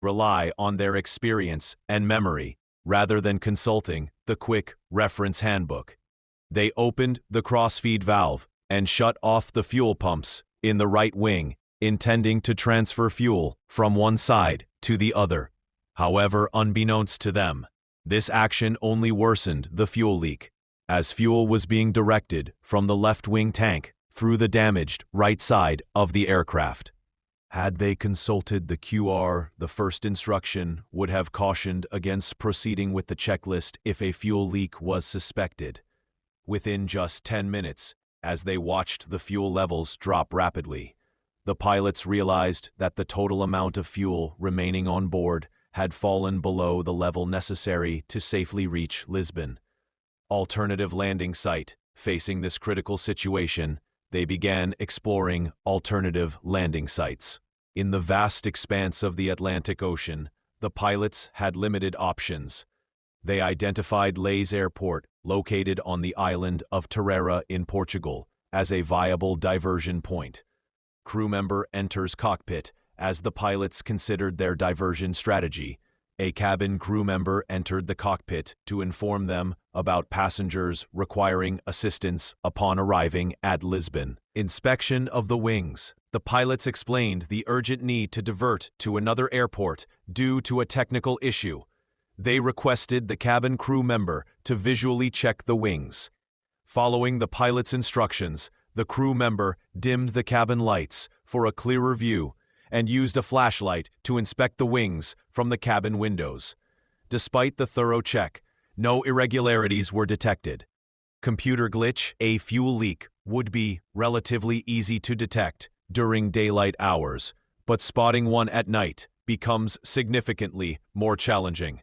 rely on their experience and memory rather than consulting the quick reference handbook. They opened the crossfeed valve and shut off the fuel pumps in the right wing, intending to transfer fuel from one side to the other. However, unbeknownst to them, this action only worsened the fuel leak, as fuel was being directed from the left wing tank through the damaged right side of the aircraft. Had they consulted the QR, the first instruction would have cautioned against proceeding with the checklist if a fuel leak was suspected. Within just 10 minutes, as they watched the fuel levels drop rapidly, the pilots realized that the total amount of fuel remaining on board had fallen below the level necessary to safely reach Lisbon. Alternative landing site. Facing this critical situation, they began exploring alternative landing sites. In the vast expanse of the Atlantic Ocean, the pilots had limited options. They identified Leis Airport, located on the island of Terceira in Portugal, as a viable diversion point. Crew member enters cockpit as the pilots considered their diversion strategy. A cabin crew member entered the cockpit to inform them about passengers requiring assistance upon arriving at Lisbon. Inspection of the wings. The pilots explained the urgent need to divert to another airport due to a technical issue. They requested the cabin crew member to visually check the wings. Following the pilot's instructions, the crew member dimmed the cabin lights for a clearer view and used a flashlight to inspect the wings from the cabin windows. Despite the thorough check, no irregularities were detected. Computer glitch. A fuel leak would be relatively easy to detect during daylight hours, but spotting one at night becomes significantly more challenging.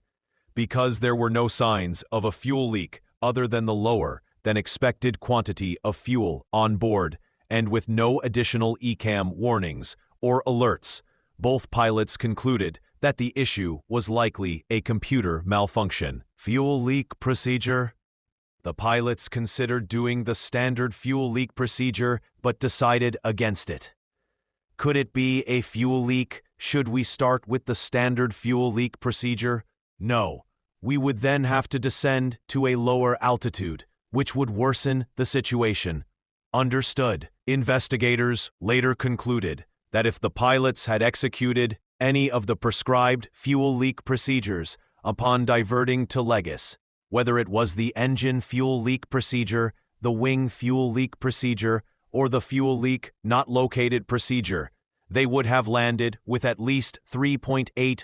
Because there were no signs of a fuel leak other than the lower than expected quantity of fuel on board, and with no additional ECAM warnings or alerts, both pilots concluded that the issue was likely a computer malfunction. Fuel leak procedure. The pilots considered doing the standard fuel leak procedure, but decided against it. Could it be a fuel leak? Should we start with the standard fuel leak procedure? No. We would then have to descend to a lower altitude, which would worsen the situation. Understood. Investigators later concluded that if the pilots had executed any of the prescribed fuel leak procedures upon diverting to Legis, whether it was the engine fuel leak procedure, the wing fuel leak procedure, or the fuel leak not located procedure, they would have landed with at least 3.8